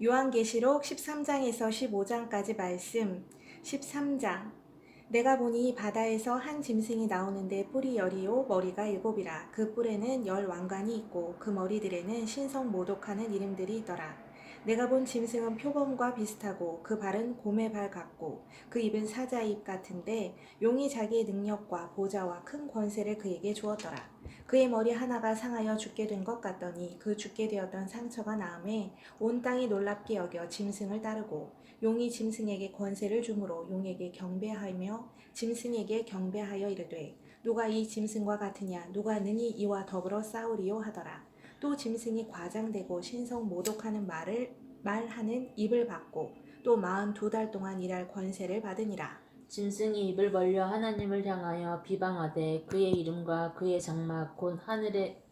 요한계시록 13장에서 15장까지 말씀. 13장. 내가 보니 바다에서 한 짐승이 나오는데 뿔이 10이요 머리가 7이라. 그 뿔에는 10 왕관이 있고 그 머리들에는 신성 모독하는 이름들이 있더라. 내가 본 짐승은 표범과 비슷하고 그 발은 곰의 발 같고 그 입은 사자의 입 같은데 용이 자기의 능력과 보좌와 큰 권세를 그에게 주었더라. 그의 머리 하나가 상하여 죽게 된 것 같더니 그 죽게 되었던 상처가 나음에 온 땅이 놀랍게 여겨 짐승을 따르고 용이 짐승에게 권세를 주므로 용에게 경배하며 짐승에게 경배하여 이르되 누가 이 짐승과 같으냐 누가 능히 이와 더불어 싸우리요 하더라. 또 짐승이 과장되고 신성 모독하는 말하는 입을 받고 또 42달 동안 일할 권세를 받으니라. 짐승이 입을 벌려 하나님을 향하여 비방하되 그의 이름과 그의 장막 곧 하늘에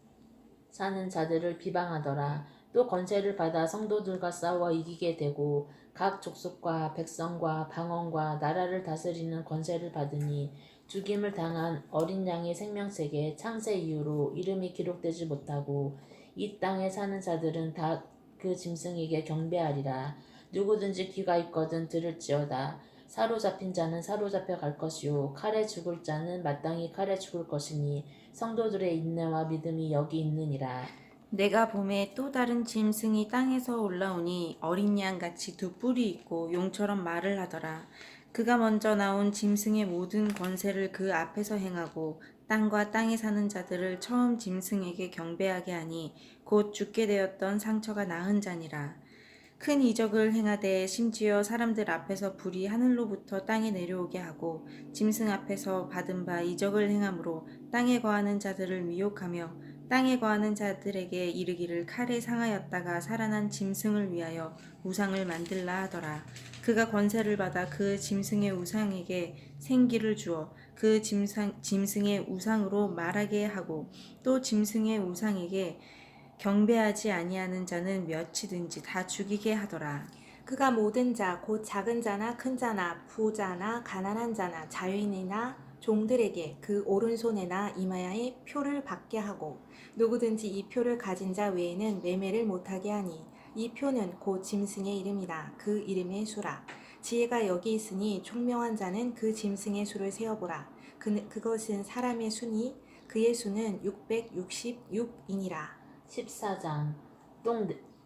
사는 자들을 비방하더라. 또 권세를 받아 성도들과 싸워 이기게 되고 각 족속과 백성과 방언과 나라를 다스리는 권세를 받으니 죽임을 당한 어린 양의 생명책에 창세 이후로 이름이 기록되지 못하고 이 땅에 사는 자들은 다 그 짐승에게 경배하리라. 누구든지 귀가 있거든 들을지어다. 사로잡힌 자는 사로잡혀 갈 것이요 칼에 죽을 자는 마땅히 칼에 죽을 것이니 성도들의 인내와 믿음이 여기 있느니라. 내가 봄에 또 다른 짐승이 땅에서 올라오니 어린 양같이 두 뿔이 있고 용처럼 말을 하더라. 그가 먼저 나온 짐승의 모든 권세를 그 앞에서 행하고 땅과 땅에 사는 자들을 처음 짐승에게 경배하게 하니 곧 죽게 되었던 상처가 나은 자니라. 큰 이적을 행하되 심지어 사람들 앞에서 불이 하늘로부터 땅에 내려오게 하고 짐승 앞에서 받은 바 이적을 행함으로 땅에 거하는 자들을 미혹하며 땅에 거하는 자들에게 이르기를 칼에 상하였다가 살아난 짐승을 위하여 우상을 만들라 하더라. 그가 권세를 받아 그 짐승의 우상에게 생기를 주어 그 짐승의 우상으로 말하게 하고 또 짐승의 우상에게 경배하지 아니하는 자는 몇이든지 다 죽이게 하더라. 그가 모든 자 곧 작은 자나 큰 자나 부자나 가난한 자나 자유인이나 종들에게 그 오른손에나 이마에 표를 받게 하고 누구든지 이 표를 가진 자 외에는 매매를 못하게 하니 이 표는 곧 짐승의 이름이라. 그 이름의 수라. 지혜가 여기 있으니 총명한 자는 그 짐승의 수를 세어보라. 그것은 사람의 수니 그의 수는 666이니라. 14장.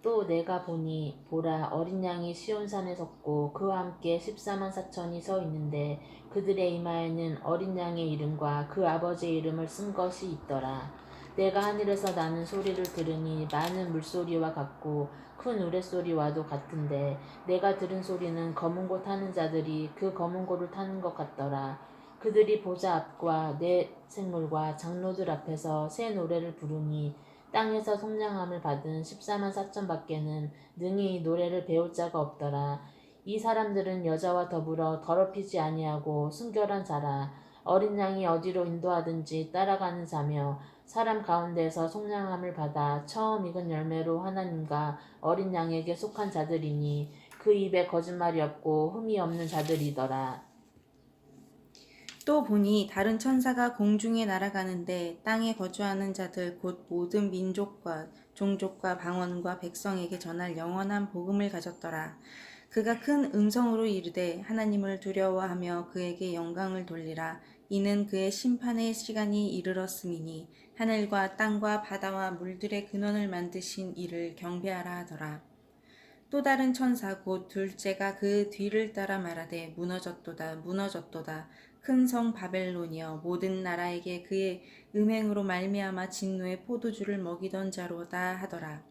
또 내가 보니 보라 어린 양이 시온산에 섰고 그와 함께 14만 4천이 서 있는데 그들의 이마에는 어린 양의 이름과 그 아버지의 이름을 쓴 것이 있더라. 내가 하늘에서 나는 소리를 들으니 많은 물소리와 같고 큰 우레소리와도 같은데 내가 들은 소리는 검은 고 타는 자들이 그 검은 고를 타는 것 같더라. 그들이 보좌 앞과 네 생물과 장로들 앞에서 새 노래를 부르니 땅에서 속량함을 받은 14만 4천 밖에는 능히 이 노래를 배울 자가 없더라. 이 사람들은 여자와 더불어 더럽히지 아니하고 순결한 자라. 어린 양이 어디로 인도하든지 따라가는 자며 사람 가운데서 속량함을 받아 처음 익은 열매로 하나님과 어린 양에게 속한 자들이니 그 입에 거짓말이 없고 흠이 없는 자들이더라. 또 보니 다른 천사가 공중에 날아가는데 땅에 거주하는 자들 곧 모든 민족과 종족과 방언과 백성에게 전할 영원한 복음을 가졌더라. 그가 큰 음성으로 이르되 하나님을 두려워하며 그에게 영광을 돌리라. 이는 그의 심판의 시간이 이르렀음이니 하늘과 땅과 바다와 물들의 근원을 만드신 이를 경배하라 하더라. 또 다른 천사 곧 둘째가 그 뒤를 따라 말하되 무너졌도다 무너졌도다 큰 성 바벨론이여 모든 나라에게 그의 음행으로 말미암아 진노의 포도주를 먹이던 자로다 하더라.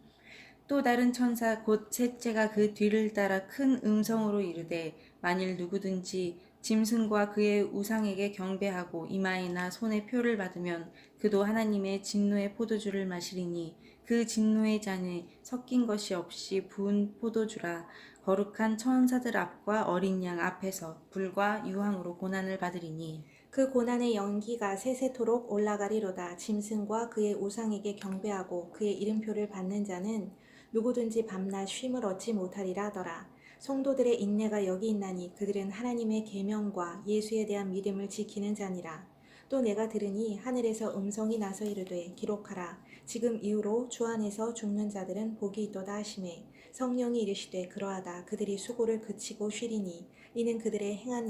또 다른 천사 곧 셋째가 그 뒤를 따라 큰 음성으로 이르되 만일 누구든지 짐승과 그의 우상에게 경배하고 이마에나 손에 표를 받으면 그도 하나님의 진노의 포도주를 마시리니 그 진노의 잔에 섞인 것이 없이 부은 포도주라. 거룩한 천사들 앞과 어린 양 앞에서 불과 유황으로 고난을 받으리니 그 고난의 연기가 세세토록 올라가리로다. 짐승과 그의 우상에게 경배하고 그의 이름표를 받는 자는 누구든지 밤낮 쉼을 얻지 못하리라 하더라. 성도들의 인내가 여기 있나니 그들은 하나님의 계명과 예수에 대한 믿음을 지키는 자니라. 또 내가 들으니 하늘에서 음성이 나서 이르되 기록하라. 지금 이후로 주 안에서 죽는 자들은 복이 있도다 하시매 성령이 이르시되 그러하다 그들이 수고를 그치고 쉬리니 이는 그들의 행한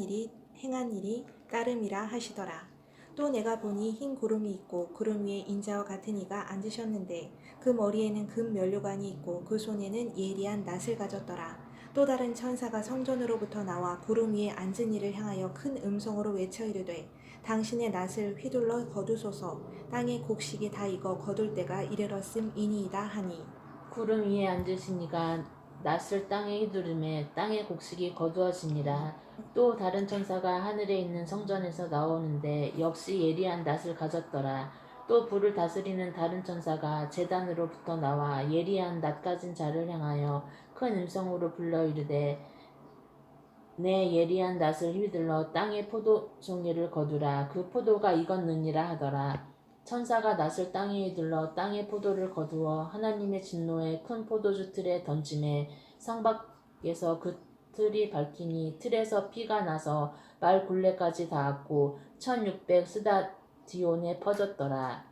일이 따름이라 하시더라. 또 내가 보니 흰 구름이 있고 구름 위에 인자와 같은 이가 앉으셨는데 그 머리에는 금 면류관이 있고 그 손에는 예리한 낫을 가졌더라. 또 다른 천사가 성전으로부터 나와 구름 위에 앉은 이를 향하여 큰 음성으로 외쳐 이르되 당신의 낫을 휘둘러 거두소서. 땅의 곡식이 다 익어 거둘 때가 이르렀음이니이다 하니 구름 위에 앉으신 이가 낫을 땅에 휘두르매 땅의 곡식이 거두어지니라. 또 다른 천사가 하늘에 있는 성전에서 나오는데 역시 예리한 낫을 가졌더라. 또 불을 다스리는 다른 천사가 제단으로부터 나와 예리한 낫 가진 자를 향하여 큰 음성으로 불러 이르되 내 예리한 낫을 휘둘러 땅의 포도송이를 거두라. 그 포도가 익었느니라 하더라. 천사가 낫을 땅에 휘둘러 땅의 포도를 거두어 하나님의 진노의 큰 포도주 틀에 던짐에 성밖에서 그 틀이 밝히니 틀에서 피가 나서 말 굴레까지 닿았고 1600 스다디온에 퍼졌더라.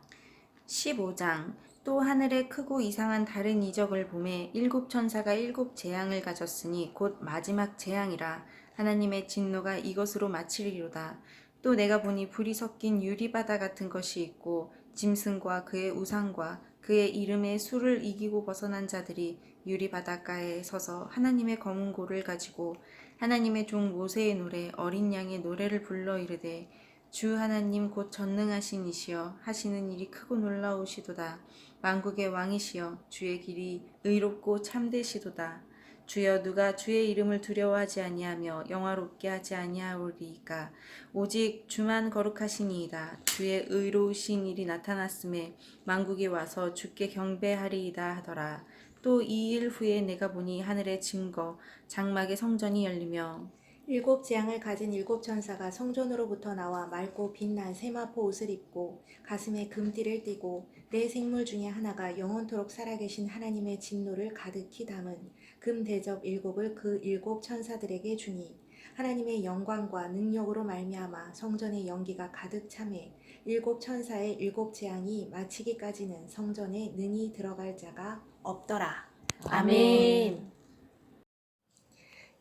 15장. 또 하늘에 크고 이상한 다른 이적을 보매 일곱 천사가 일곱 재앙을 가졌으니 곧 마지막 재앙이라. 하나님의 진노가 이것으로 마치리로다. 또 내가 보니 불이 섞인 유리바다 같은 것이 있고 짐승과 그의 우상과 그의 이름의 수를 이기고 벗어난 자들이 유리바닷가에 서서 하나님의 검은 고를 가지고 하나님의 종 모세의 노래 어린 양의 노래를 불러 이르되 주 하나님 곧 전능하신 이시여 하시는 일이 크고 놀라우시도다. 만국의 왕이시여 주의 길이 의롭고 참되시도다. 주여 누가 주의 이름을 두려워하지 아니하며 영화롭게 하지 아니하오리이까. 오직 주만 거룩하시니이다. 주의 의로우신 일이 나타났음에 만국이 와서 주께 경배하리이다 하더라. 또 이 일 후에 내가 보니 하늘의 증거 장막의 성전이 열리며 일곱 재앙을 가진 일곱 천사가 성전으로부터 나와 맑고 빛난 세마포 옷을 입고 가슴에 금띠를 띠고 네 생물 중에 하나가 영원토록 살아계신 하나님의 진노를 가득히 담은 금 대접 일곱을 그 일곱 천사들에게 주니 하나님의 영광과 능력으로 말미암아 성전의 연기가 가득 차매 일곱 천사의 일곱 재앙이 마치기까지는 성전에 능히 들어갈 자가 없더라. 아멘.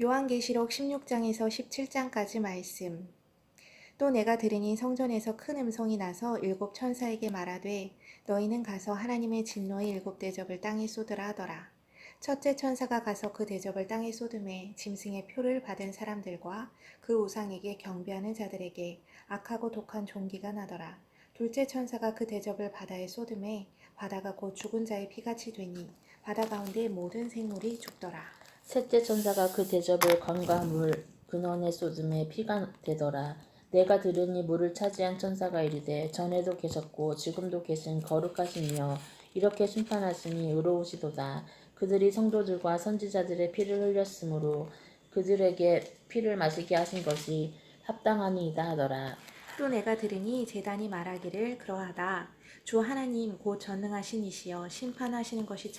요한계시록 16장에서 17장까지 말씀. 또 내가 들으니 성전에서 큰 음성이 나서 일곱 천사에게 말하되 너희는 가서 하나님의 진노의 일곱 대접을 땅에 쏟으라 하더라. 첫째 천사가 가서 그 대접을 땅에 쏟음에 짐승의 표를 받은 사람들과 그 우상에게 경배하는 자들에게 악하고 독한 종기가 나더라. 둘째 천사가 그 대접을 바다에 쏟음에 바다가 곧 죽은 자의 피같이 되니 바다 가운데 모든 생물이 죽더라. 셋째 천사가 그 대접을 강과 물 근원에 쏟음에 피가 되더라. 내가 들으니 물을 차지한 천사가 이르되 전에도 계셨고 지금도 계신 거룩하시며 이렇게 심판하시니 의로우시도다. 그들이 성도들과 선지자들의 피를 흘렸으므로 그들에게 피를 마시게 하신 것이 합당하니이다 하더라. 또 내가 들으니 제단이 말하기를 그러하다. 주 하나님 곧 전능하신 이시여 심판하시는 것이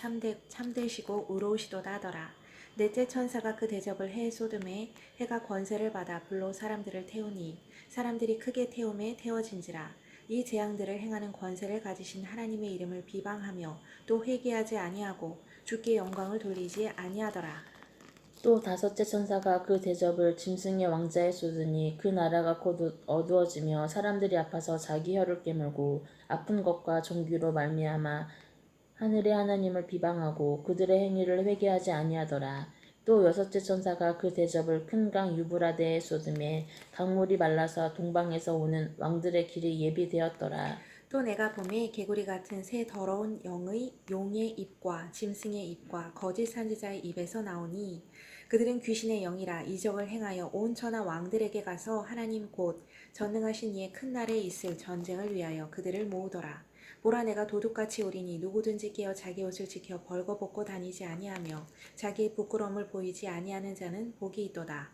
참되시고 의로우시도다 하더라. 넷째 천사가 그 대접을 해에 쏟음에 해가 권세를 받아 불로 사람들을 태우니 사람들이 크게 태움에 태워진지라. 이 재앙들을 행하는 권세를 가지신 하나님의 이름을 비방하며 또 회개하지 아니하고 주께 영광을 돌리지 아니하더라. 또 다섯째 천사가 그 대접을 짐승의 왕자에 쏟으니 그 나라가 곧 어두워지며 사람들이 아파서 자기 혀를 깨물고 아픈 것과 종기로 말미암아 하늘의 하나님을 비방하고 그들의 행위를 회개하지 아니하더라. 또 여섯째 천사가 그 대접을 큰 강 유브라데에 쏟음에 강물이 말라서 동방에서 오는 왕들의 길이 예비되었더라. 또 내가 봄에 개구리 같은 새 더러운 용의 입과 짐승의 입과 거짓 선지자의 입에서 나오니 그들은 귀신의 영이라 이적을 행하여 온 천하 왕들에게 가서 하나님 곧 전능하신 이의 큰 날에 있을 전쟁을 위하여 그들을 모으더라. 보라 내가 도둑같이 오리니 누구든지 깨어 자기 옷을 지켜 벌거벗고 다니지 아니하며 자기의 부끄러움을 보이지 아니하는 자는 복이 있도다.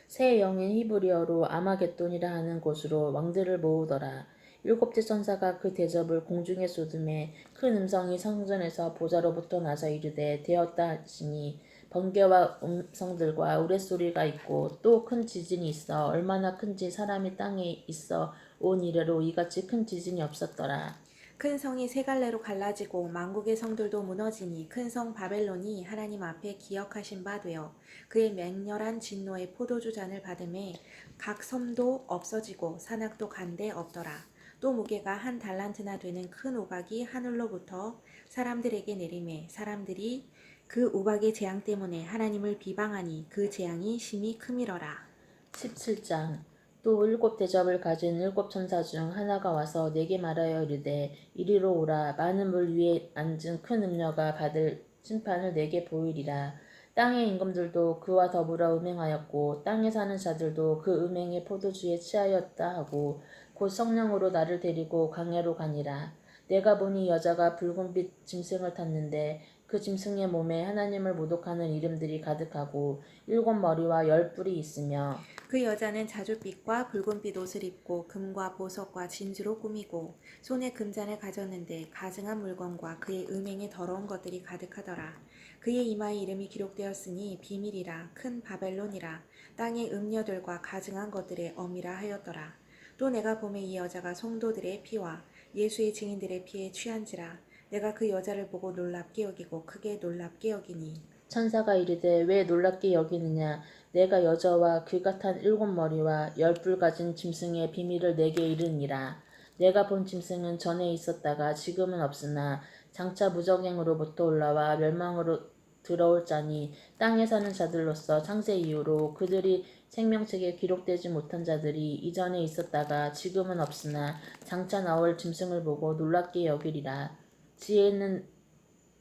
새 영인 히브리어로 아마겟돈이라 하는 곳으로 왕들을 모으더라. 일곱째 천사가 그 대접을 공중에 쏟음에 큰 음성이 성전에서 보좌로부터 나서 이르되 되었다 하시니 번개와 음성들과 우레소리가 있고 또 큰 지진이 있어 얼마나 큰지 사람이 땅에 있어 온 이래로 이같이 큰 지진이 없었더라. 큰 성이 세 갈래로 갈라지고 만국의 성들도 무너지니 큰 성 바벨론이 하나님 앞에 기억하신 바 되어 그의 맹렬한 진노의 포도주 잔을 받음에 각 섬도 없어지고 산악도 간데 없더라. 또 무게가 한 달란트나 되는 큰 우박이 하늘로부터 사람들에게 내림에 사람들이 그 우박의 재앙 때문에 하나님을 비방하니 그 재앙이 심히 크미러라. 17장. 또 일곱 대접을 가진 일곱 천사 중 하나가 와서 내게 말하여 이르되 이리로 오라. 많은 물 위에 앉은 큰 음녀가 받을 심판을 내게 보이리라. 땅의 임금들도 그와 더불어 음행하였고 땅에 사는 자들도 그 음행의 포도주에 취하였다 하고 곧 성령으로 나를 데리고 강야로 가니라. 내가 보니 여자가 붉은빛 짐승을 탔는데 그 짐승의 몸에 하나님을 모독하는 이름들이 가득하고 일곱 머리와 열 뿔이 있으며 그 여자는 자줏빛과 붉은빛 옷을 입고 금과 보석과 진주로 꾸미고 손에 금잔을 가졌는데 가증한 물건과 그의 음행에 더러운 것들이 가득하더라. 그의 이마에 이름이 기록되었으니 비밀이라 큰 바벨론이라 땅의 음녀들과 가증한 것들의 어미라 하였더라. 또 내가 보매 이 여자가 성도들의 피와 예수의 증인들의 피에 취한지라. 내가 그 여자를 보고 놀랍게 여기고 크게 놀랍게 여기니 천사가 이르되 왜 놀랍게 여기느냐. 내가 여자와 그가 탄 일곱 머리와 열 뿔 가진 짐승의 비밀을 내게 이르니라. 내가 본 짐승은 전에 있었다가 지금은 없으나 장차 무적행으로부터 올라와 멸망으로 들어올 자니 땅에 사는 자들로서 창세 이후로 그들이 생명책에 기록되지 못한 자들이 이전에 있었다가 지금은 없으나 장차 나올 짐승을 보고 놀랍게 여기리라. 지혜 있는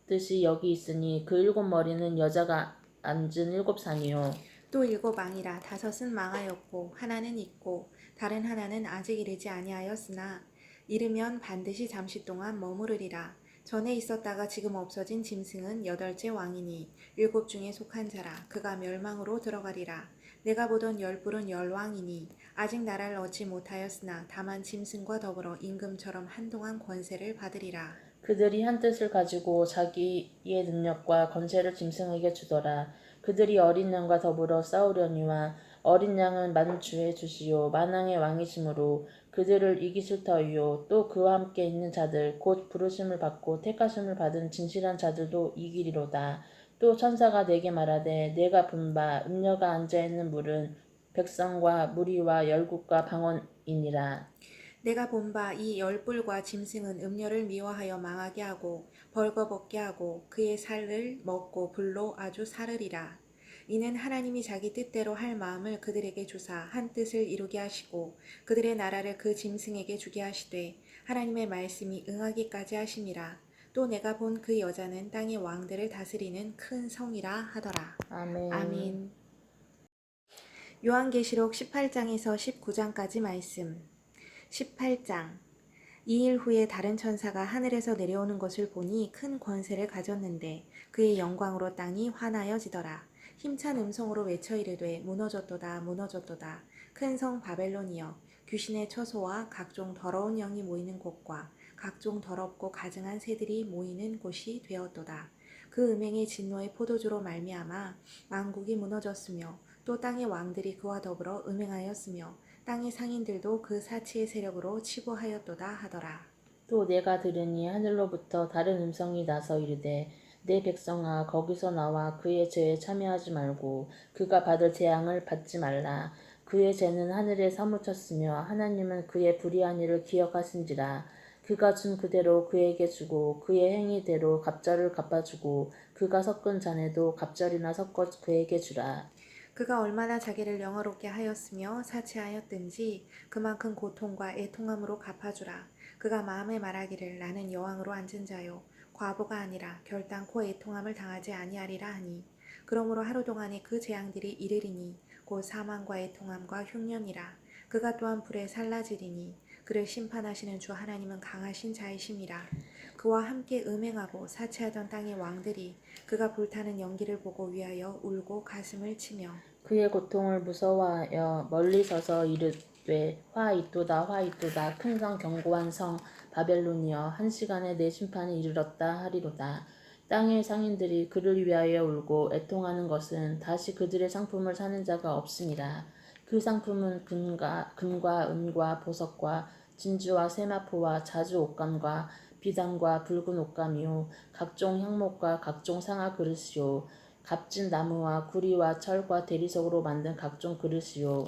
뜻이 여기 있으니 그 일곱 머리는 여자가 앉은 일곱 산이요 또 일곱 왕이라 다섯은 망하였고 하나는 있고 다른 하나는 아직 이르지 아니하였으나 이르면 반드시 잠시 동안 머무르리라. 전에 있었다가 지금 없어진 짐승은 여덟째 왕이니 일곱 중에 속한 자라. 그가 멸망으로 들어가리라. 내가 보던 열 뿔은 열 왕이니 아직 나라를 얻지 못하였으나 다만 짐승과 더불어 임금처럼 한동안 권세를 받으리라. 그들이 한 뜻을 가지고 자기의 능력과 권세를 짐승에게 주더라. 그들이 어린 양과 더불어 싸우려니와 어린 양은 만주의 주시요 만왕의 왕이시므로 그들을 이기실 터이요 또 그와 함께 있는 자들 곧 부르심을 받고 택하심을 받은 진실한 자들도 이기리로다. 또 천사가 내게 말하되 내가 본 바 음녀가 앉아있는 물은 백성과 무리와 열국과 방언이니라. 내가 본 바 이 열 뿔과 짐승은 음녀를 미워하여 망하게 하고 벌거벗게 하고 그의 살을 먹고 불로 아주 사르리라. 이는 하나님이 자기 뜻대로 할 마음을 그들에게 주사 한 뜻을 이루게 하시고 그들의 나라를 그 짐승에게 주게 하시되 하나님의 말씀이 응하기까지 하심이라. 또 내가 본 그 여자는 땅의 왕들을 다스리는 큰 성이라 하더라. 아멘. 아멘. 요한계시록 18장에서 19장까지 말씀. 18장. 2일 후에 다른 천사가 하늘에서 내려오는 것을 보니 큰 권세를 가졌는데 그의 영광으로 땅이 환하여지더라. 힘찬 음성으로 외쳐 이르되 무너졌도다 무너졌도다. 큰 성 바벨론이여 귀신의 처소와 각종 더러운 영이 모이는 곳과 각종 더럽고 가증한 새들이 모이는 곳이 되었도다. 그 음행의 진노의 포도주로 말미암아 만국이 무너졌으며 또 땅의 왕들이 그와 더불어 음행하였으며 땅의 상인들도 그 사치의 세력으로 치부하였도다 하더라. 또 내가 들으니 하늘로부터 다른 음성이 나서 이르되 내 백성아 거기서 나와 그의 죄에 참여하지 말고 그가 받을 재앙을 받지 말라. 그의 죄는 하늘에 사무쳤으며 하나님은 그의 불의한 일을 기억하신지라. 그가 준 그대로 그에게 주고 그의 행위대로 갑절을 갚아주고 그가 섞은 잔에도 갑절이나 섞어 그에게 주라. 그가 얼마나 자기를 영화롭게 하였으며 사치하였든지 그만큼 고통과 애통함으로 갚아주라. 그가 마음에 말하기를 나는 여왕으로 앉은 자요 과부가 아니라 결단코 애통함을 당하지 아니하리라 하니 그러므로 하루 동안에 그 재앙들이 이르리니 곧 사망과 애통함과 흉년이라. 그가 또한 불에 살라지리니 그를 심판하시는 주 하나님은 강하신 자이심이라. 그와 함께 음행하고 사치하던 땅의 왕들이 그가 불타는 연기를 보고 위하여 울고 가슴을 치며 그의 고통을 무서워하여 멀리 서서 이르되 화 있도다 화 있도다 큰 성 견고한 성 바벨론이여 한 시간에 내 심판이 이르렀다 하리로다. 땅의 상인들이 그를 위하여 울고 애통하는 것은 다시 그들의 상품을 사는 자가 없음이라. 그 상품은 금과 은과 보석과 진주와 세마포와 자주 옷감과 비단과 붉은 옷감이요 각종 향목과 각종 상아 그릇이요 값진 나무와 구리와 철과 대리석으로 만든 각종 그릇이요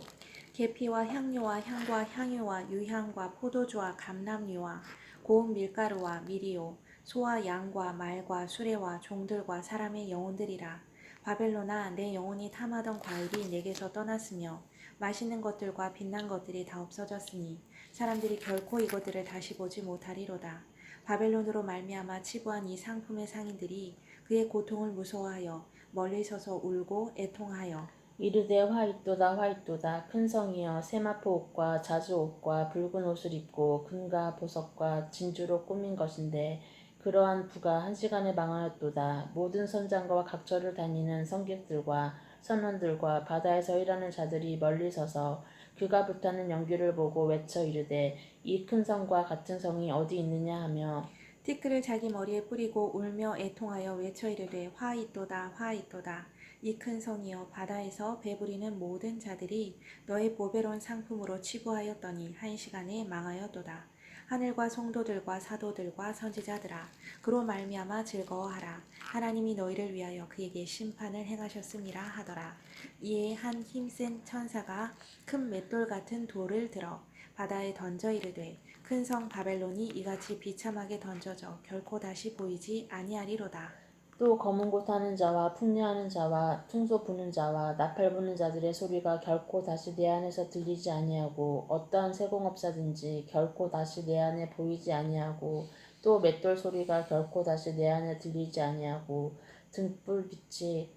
계피와 향료와 향과 향유와 유향과 포도주와 감람류와 고운 밀가루와 밀이요 소와 양과 말과 수레와 종들과 사람의 영혼들이라. 바벨론아, 내 영혼이 탐하던 과일이 내게서 떠났으며 맛있는 것들과 빛난 것들이 다 없어졌으니 사람들이 결코 이것들을 다시 보지 못하리로다. 바벨론으로 말미암아 치부한 이 상품의 상인들이 그의 고통을 무서워하여 멀리 서서 울고 애통하여 이르되 화이또다 화이또다 큰 성이여 세마포 옷과 자주 옷과 붉은 옷을 입고 금과 보석과 진주로 꾸민 것인데 그러한 부가 한 시간에 망하였도다. 모든 선장과 각처를 다니는 선객들과 선원들과 바다에서 일하는 자들이 멀리 서서 그가 불타는 연기를 보고 외쳐 이르되 이 큰 성과 같은 성이 어디 있느냐 하며 티끌을 자기 머리에 뿌리고 울며 애통하여 외쳐 이르되 화 있도다 화 있도다. 이 큰 성이여 바다에서 배부리는 모든 자들이 너의 보배로운 상품으로 치부하였더니 한 시간에 망하였도다. 하늘과 성도들과 사도들과 선지자들아 그로 말미암아 즐거워하라. 하나님이 너희를 위하여 그에게 심판을 행하셨음이라 하더라. 이에 한 힘센 천사가 큰 맷돌 같은 돌을 들어 바다에 던져 이르되 큰 성 바벨론이 이같이 비참하게 던져져 결코 다시 보이지 아니하리로다. 또 검은 곳 하는 자와 풍류하는 자와 퉁소 부는 자와 나팔 부는 자들의 소리가 결코 다시 내 안에서 들리지 아니하고 어떠한 세공업사든지 결코 다시 내 안에 보이지 아니하고 또 맷돌 소리가 결코 다시 내 안에 들리지 아니하고 등불빛이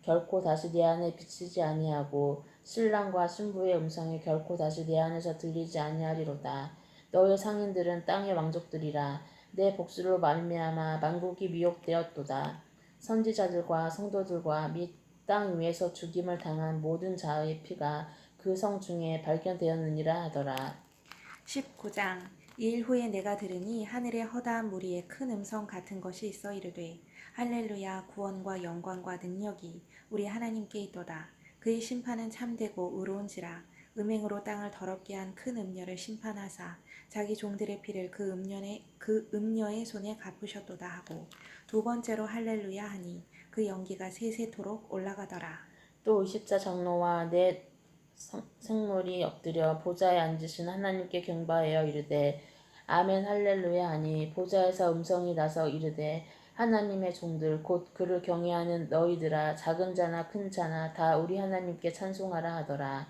결코 다시 내 안에 비치지 아니하고 신랑과 신부의 음성이 결코 다시 내 안에서 들리지 아니하리로다. 너의 상인들은 땅의 왕족들이라. 내 복수로 말미암아 만국이 미혹되었도다. 선지자들과 성도들과 및 땅 위에서 죽임을 당한 모든 자의 피가 그 성 중에 발견되었느니라 하더라. 19장. 이 일 후에 내가 들으니 하늘의 허다한 무리에 큰 음성 같은 것이 있어 이르되 할렐루야 구원과 영광과 능력이 우리 하나님께 있도다. 그의 심판은 참되고 의로운지라. 음행으로 땅을 더럽게 한 큰 음녀를 심판하사 자기 종들의 피를 그 음녀의 손에 갚으셨도다 하고 두 번째로 할렐루야 하니 그 연기가 세세토록 올라가더라. 또 24장로와 넷 생물이 엎드려 보좌에 앉으신 하나님께 경배하여 이르되 아멘 할렐루야 하니 보좌에서 음성이 나서 이르되 하나님의 종들 곧 그를 경외하는 너희들아 작은 자나 큰 자나 다 우리 하나님께 찬송하라 하더라.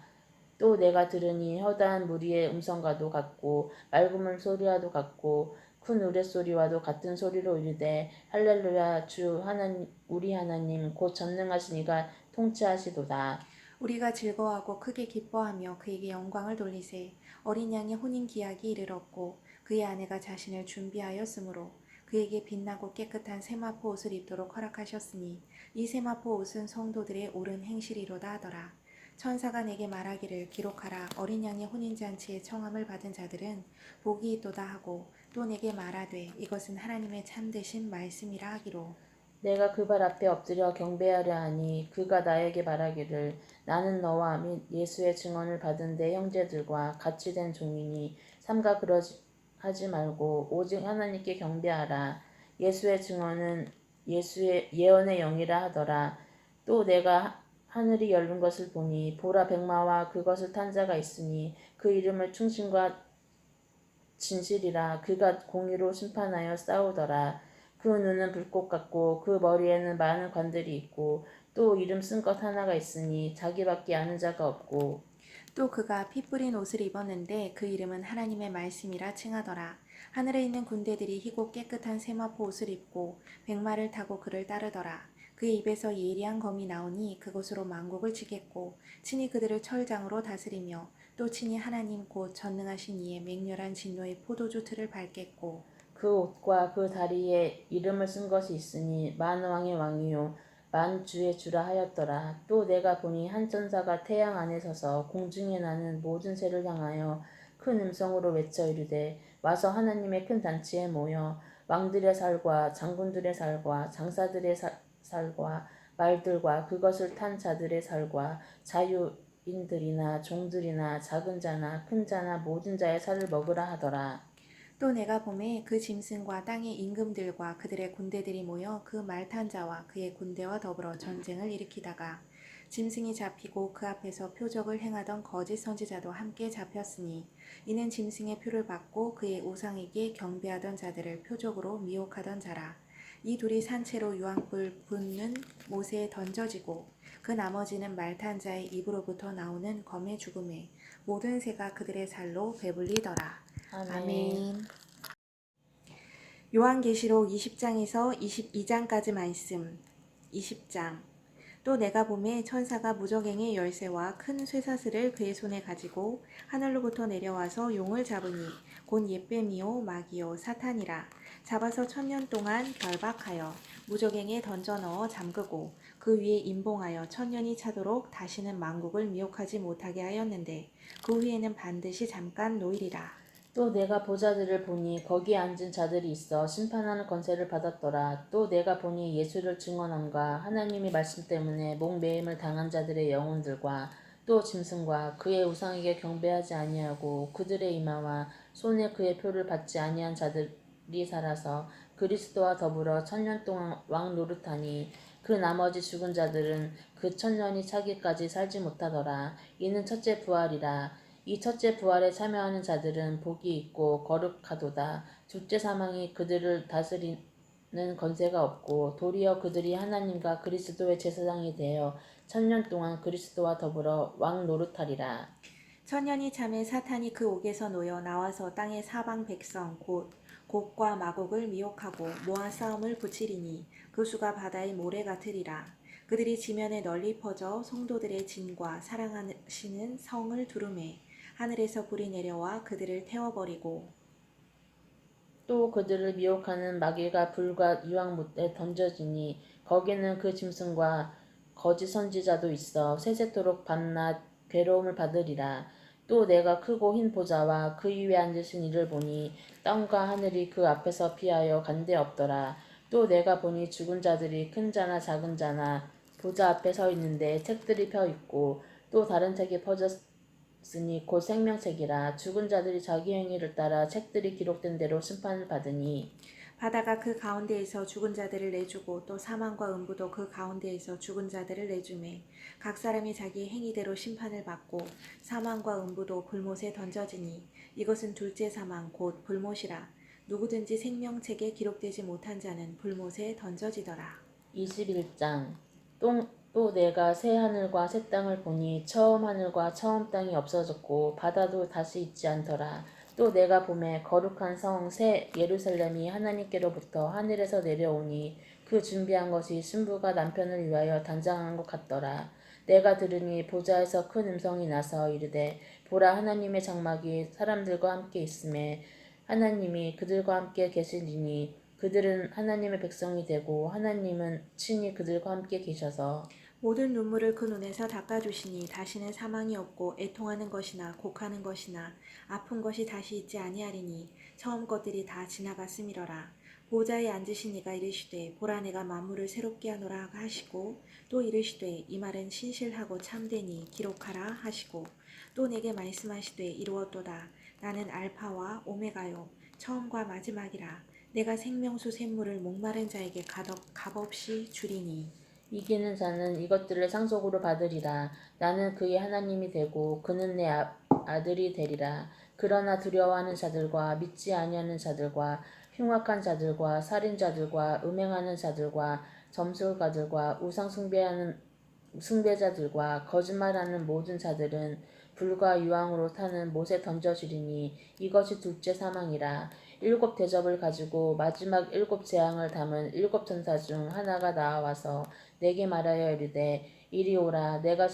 또 내가 들으니 허다한 무리의 음성과도 같고 맑은 물 소리와도 같고 큰 우레소리와도 같은 소리로 이르되 할렐루야 주 하나님 우리 하나님 곧 전능하신 이가 통치하시도다. 우리가 즐거워하고 크게 기뻐하며 그에게 영광을 돌리세. 어린 양의 혼인 기약이 이르렀고 그의 아내가 자신을 준비하였으므로 그에게 빛나고 깨끗한 세마포 옷을 입도록 허락하셨으니 이 세마포 옷은 성도들의 옳은 행실이로다 하더라. 천사가 내게 말하기를 기록하라. 어린 양의 혼인잔치에 청함을 받은 자들은 복이 있도다 하고 또 내게 말하되 이것은 하나님의 참되신 말씀이라 하기로. 내가 그 발 앞에 엎드려 경배하려 하니 그가 나에게 말하기를 나는 너와 및 예수의 증언을 받은 내 형제들과 같이 된 종이니 삼가 그러지 하지 말고 오직 하나님께 경배하라. 예수의 증언은 예수의 예언의 영이라 하더라. 또 내가 하늘이 열린 것을 보니 보라 백마와 그것을 탄 자가 있으니 그 이름을 충신과 진실이라. 그가 공의로 심판하여 싸우더라. 그 눈은 불꽃 같고 그 머리에는 많은 관들이 있고 또 이름 쓴 것 하나가 있으니 자기밖에 아는 자가 없고 또 그가 피 뿌린 옷을 입었는데 그 이름은 하나님의 말씀이라 칭하더라. 하늘에 있는 군대들이 희고 깨끗한 세마포 옷을 입고 백마를 타고 그를 따르더라. 그의 입에서 예리한 검이 나오니 그것으로 만국을 치겠고 친히 그들을 철장으로 다스리며 또 친히 하나님 곧 전능하신 이의 맹렬한 진노의 포도주 틀을 밟겠고 그 옷과 그 다리에 이름을 쓴 것이 있으니 만왕의 왕이요 만주의 주라 하였더라. 또 내가 보니 한 천사가 태양 안에 서서 공중에 나는 모든 새를 향하여 큰 음성으로 외쳐 이르되 와서 하나님의 큰 잔치에 모여 왕들의 살과 장군들의 살과 장사들의 살과 말들과 그것을 탄 자들의 살과 자유인들이나 종들이나 작은 자나 큰 자나 모든 자의 살을 먹으라 하더라. 또 내가 보매 그 짐승과 땅의 임금들과 그들의 군대들이 모여 그 말 탄 자와 그의 군대와 더불어 전쟁을 일으키다가 짐승이 잡히고 그 앞에서 표적을 행하던 거짓 선지자도 함께 잡혔으니 이는 짐승의 표를 받고 그의 우상에게 경배하던 자들을 표적으로 미혹하던 자라. 이 둘이 산채로 유황불 붙는 못에 던져지고 그 나머지는 말 탄 자의 입으로부터 나오는 검의 죽음에 모든 새가 그들의 살로 배불리더라. 아멘. 요한계시록 20장에서 22장까지 말씀. 20장. 또 내가 보매 천사가 무저갱의 열쇠와 큰 쇠사슬을 그의 손에 가지고 하늘로부터 내려와서 용을 잡으니 곧 옛뱀이요 마귀요 사탄이라. 잡아서 1000년 동안 결박하여 무저갱에 던져 넣어 잠그고 그 위에 임봉하여 1000년이 차도록 다시는 만국을 미혹하지 못하게 하였는데 그 후에는 반드시 잠깐 노일이라. 또 내가 보자들을 보니 거기에 앉은 자들이 있어 심판하는 권세를 받았더라. 또 내가 보니 예수를 증언함과 하나님의 말씀 때문에 목매임을 당한 자들의 영혼들과 또 짐승과 그의 우상에게 경배하지 아니하고 그들의 이마와 손에 그의 표를 받지 아니한 자들이 살아서 그리스도와 더불어 1000년 동안 왕 노릇하니 그 나머지 죽은 자들은 그 1000년이 차기까지 살지 못하더라. 이는 첫째 부활이라. 이 첫째 부활에 참여하는 자들은 복이 있고 거룩하도다. 둘째 사망이 그들을 다스리는 권세가 없고 도리어 그들이 하나님과 그리스도의 제사장이 되어 1000년 동안 그리스도와 더불어 왕 노릇하리라. 1000년이 참에 사탄이 그 옥에서 놓여 나와서 땅의 사방 백성 곧 곡과 마곡을 미혹하고 모아 싸움을 붙이리니 그 수가 바다의 모래 같으리라. 그들이 지면에 널리 퍼져 성도들의 진과 사랑하시는 성을 두루매 하늘에서 불이 내려와 그들을 태워버리고 또 그들을 미혹하는 마귀가 불과 유황못에 던져지니 거기는 그 짐승과 거짓 선지자도 있어 세세토록 밤낮 괴로움을 받으리라. 또 내가 크고 흰 보좌와 그 위에 앉으신 이를 보니 땅과 하늘이 그 앞에서 피하여 간데 없더라. 또 내가 보니 죽은 자들이 큰 자나 작은 자나 보좌 앞에 서 있는데 책들이 펴 있고 또 다른 책이 퍼졌으니 곧 생명책이라. 죽은 자들이 자기 행위를 따라 책들이 기록된 대로 심판을 받으니 바다가 그 가운데에서 죽은 자들을 내주고 또 사망과 음부도 그 가운데에서 죽은 자들을 내주매 각 사람이 자기 행위대로 심판을 받고 사망과 음부도 불못에 던져지니 이것은 둘째 사망 곧 불못이라. 누구든지 생명책에 기록되지 못한 자는 불못에 던져지더라. 21장. 또 내가 새 하늘과 새 땅을 보니 처음 하늘과 처음 땅이 없어졌고 바다도 다시 있지 않더라. 또 내가 보매 거룩한 성 새 예루살렘이 하나님께로부터 하늘에서 내려오니 그 준비한 것이 신부가 남편을 위하여 단장한 것 같더라. 내가 들으니 보좌에서 큰 음성이 나서 이르되 보라 하나님의 장막이 사람들과 함께 있음에 하나님이 그들과 함께 계시리니 그들은 하나님의 백성이 되고 하나님은 친히 그들과 함께 계셔서 모든 눈물을 그 눈에서 닦아주시니 다시는 사망이 없고 애통하는 것이나 곡하는 것이나 아픈 것이 다시 있지 아니하리니 처음 것들이 다 지나갔음이러라. 보좌에 앉으신 이가 이르시되 보라 내가 만물을 새롭게 하노라 하시고 또 이르시되 이 말은 신실하고 참되니 기록하라 하시고 또 내게 말씀하시되 이루었도다. 나는 알파와 오메가요 처음과 마지막이라. 내가 생명수 샘물을 목마른 자에게 값없이 주리니 이기는 자는 이것들을 상속으로 받으리라. 나는 그의 하나님이 되고 그는 내 아들이 되리라. 그러나 두려워하는 자들과 믿지 아니하는 자들과 흉악한 자들과 살인자들과 음행하는 자들과 점술가들과 우상 숭배자들과 거짓말하는 모든 자들은 불과 유황으로 타는 못에 던져지리니 이것이 둘째 사망이라. 7 대접을 가지고 마지막 7 재앙을 담은 7 천사 중 하나가 나와서 내게 말하여 이르되 이리 오라. 내가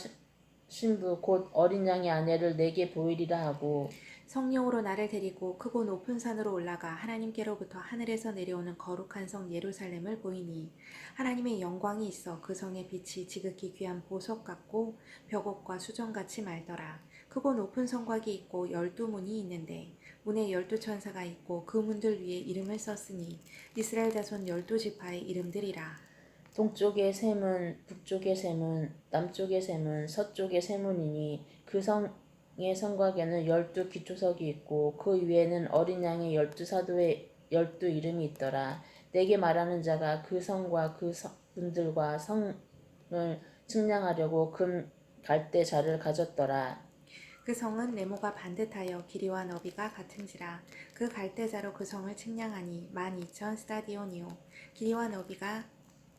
신부 곧 어린 양의 아내를 내게 보이리라 하고 성령으로 나를 데리고 크고 높은 산으로 올라가 하나님께로부터 하늘에서 내려오는 거룩한 성 예루살렘을 보이니 하나님의 영광이 있어 그 성의 빛이 지극히 귀한 보석 같고 벽옥과 수정같이 맑더라. 크고 높은 성곽이 있고 12문이 있는데 문에 12천사가 있고 그 문들 위에 이름을 썼으니 이스라엘 자손 12지파의 이름들이라. 동쪽의 세 문, 북쪽의 세 문, 남쪽의 세 문, 서쪽의 세 문이니 그 성 성곽에는 12 기초석이 있고 그 위에는 어린 양의 12사도의 12 이름이 있더라. 내게 말하는 자가 그 성과 그 분들과 성을 측량하려고 금 갈대자를 가졌더라. 그 성은 네모가 반듯하여 길이와 너비가 같은지라. 그 갈대자로 그 성을 측량하니 12,000 스타디오니오.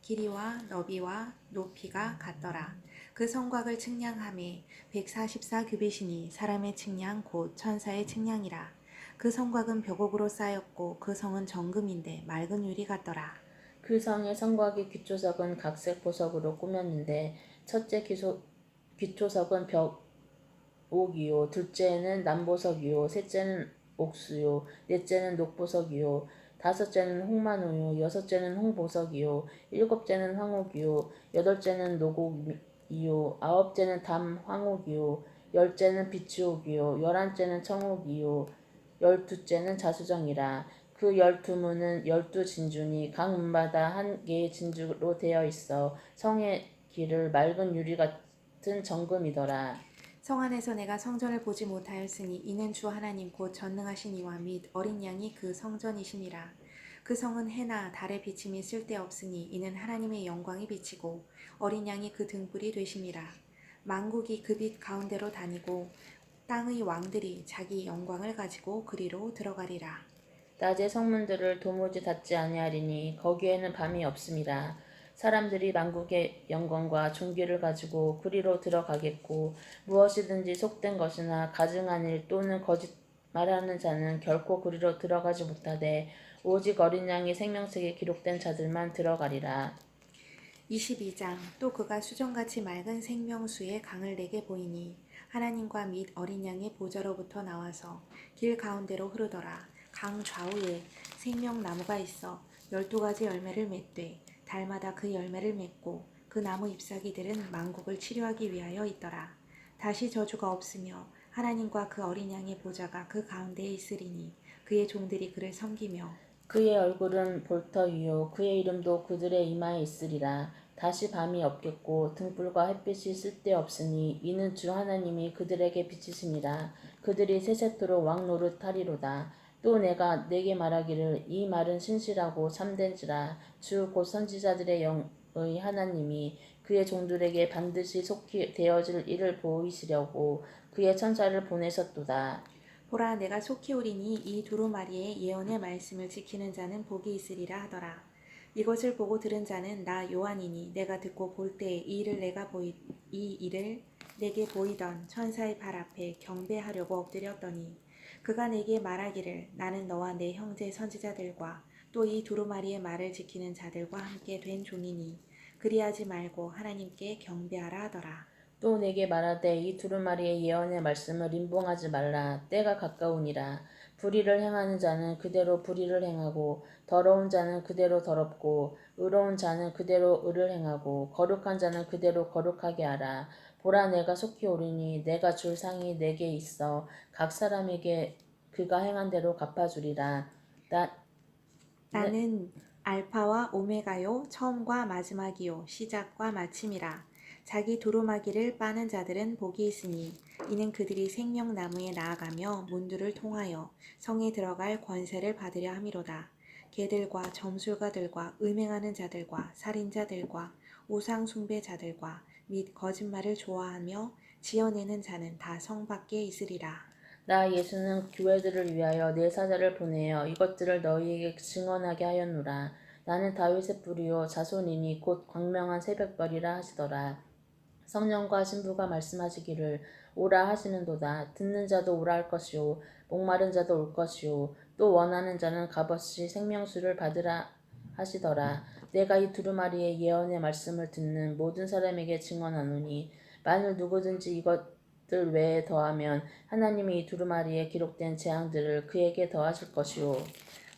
길이와 너비와 높이가 같더라. 그 성곽을 측량함에 144규빗이니 사람의 측량 곧 천사의 측량이라. 그 성곽은 벽옥으로 쌓였고 그 성은 정금인데 맑은 유리 같더라. 그 성의 성곽의 기초석은 각색 보석으로 꾸몄는데 첫째 기초석은 벽옥이요, 둘째는 남보석이요, 셋째는 옥수요, 넷째는 녹보석이요, 다섯째는 홍만호요, 여섯째는 홍보석이요, 일곱째는 황옥이요, 여덟째는 녹옥이요, 아홉째는 담황옥이요, 열째는 비치옥이요, 열한째는 청옥이요, 열두째는 자수정이라. 그 12문은 12진주니 각 문마다 한 개의 진주로 되어 있어 성의 길을 맑은 유리 같은 정금이더라. 성 안에서 내가 성전을 보지 못하였으니 이는 주 하나님 곧 전능하신 이와 및 어린 양이 그 성전이심이라. 그 성은 해나 달의 비침이 쓸데없으니 이는 하나님의 영광이 비치고 어린 양이 그 등불이 되심이라. 만국이 그 빛 가운데로 다니고 땅의 왕들이 자기 영광을 가지고 그리로 들어가리라. 낮에 성문들을 도무지 닫지 아니하리니 거기에는 밤이 없음이라. 사람들이 만국의 영광과 존귀를 가지고 그리로 들어가겠고 무엇이든지 속된 것이나 가증한 일 또는 거짓말하는 자는 결코 그리로 들어가지 못하되 오직 어린 양의 생명책에 기록된 자들만 들어가리라. 22장. 또 그가 수정같이 맑은 생명수의 강을 내게 보이니 하나님과 및 어린 양의 보좌로부터 나와서 길 가운데로 흐르더라. 강 좌우에 생명나무가 있어 12가지 열매를 맺되 달마다 그 열매를 맺고 그 나무 잎사귀들은 만국을 치료하기 위하여 있더라. 다시 저주가 없으며 하나님과 그 어린 양의 보좌가 그 가운데에 있으리니 그의 종들이 그를 섬기며 그의 얼굴은 볼터이요 그의 이름도 그들의 이마에 있으리라. 다시 밤이 없겠고 등불과 햇빛이 쓸데없으니 이는 주 하나님이 그들에게 비치심이라. 그들이 세세토록 왕 노릇하리로다. 또 내가 내게 말하기를 이 말은 신실하고 참된지라. 주 곧 선지자들의 영의 하나님이 그의 종들에게 반드시 속히 되어질 일을 보이시려고 그의 천사를 보내셨도다. 보라 내가 속히 오리니 이 두루마리의 예언의 말씀을 지키는 자는 복이 있으리라 하더라. 이것을 보고 들은 자는 나 요한이니 내가 듣고 볼 때에 이 일을 내게 보이던 천사의 발 앞에 경배하려고 엎드렸더니 그가 내게 말하기를 나는 너와 내 형제 선지자들과 또 이 두루마리의 말을 지키는 자들과 함께 된 종이니 그리하지 말고 하나님께 경배하라 하더라. 또 내게 말하되 이 두루마리의 예언의 말씀을 임봉하지 말라. 때가 가까우니라. 불의를 행하는 자는 그대로 불의를 행하고 더러운 자는 그대로 더럽고 의로운 자는 그대로 의를 행하고 거룩한 자는 그대로 거룩하게 하라. 보라 내가 속히 오리니 내가 줄 상이 내게 있어 각 사람에게 그가 행한 대로 갚아주리라. 나는 알파와 오메가요 처음과 마지막이요 시작과 마침이라. 자기 두루마기를 빠는 자들은 복이 있으니 이는 그들이 생명나무에 나아가며 문들을 통하여 성에 들어갈 권세를 받으려 함이로다. 개들과 점술가들과 음행하는 자들과 살인자들과 우상 숭배자들과 및 거짓말을 좋아하며 지어내는 자는 다 성 밖에 있으리라. 나 예수는 교회들을 위하여 내 사자를 보내어 이것들을 너희에게 증언하게 하였노라. 나는 다윗의 뿌리요 자손이니 곧 광명한 새벽별이라 하시더라. 성령과 신부가 말씀하시기를 오라 하시는도다. 듣는 자도 오라 할 것이요 목마른 자도 올 것이요 또 원하는 자는 값없이 생명수를 받으라 하시더라. 내가 이 두루마리의 예언의 말씀을 듣는 모든 사람에게 증언하노니 만일 누구든지 이것들 외에 더하면 하나님이 이 두루마리에 기록된 재앙들을 그에게 더하실 것이요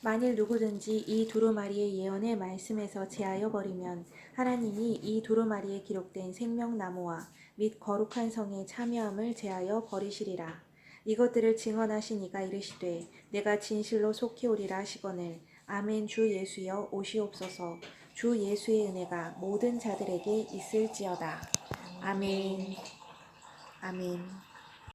만일 누구든지 이 두루마리의 예언의 말씀에서 제하여 버리면 하나님이 이 두루마리에 기록된 생명나무와 및 거룩한 성의 참여함을 제하여 버리시리라. 이것들을 증언하신 이가 이르시되 내가 진실로 속히 오리라 하시거늘 아멘. 주 예수여 오시옵소서. 주 예수의 은혜가 모든 자들에게 있을지어다. 아멘. 아멘.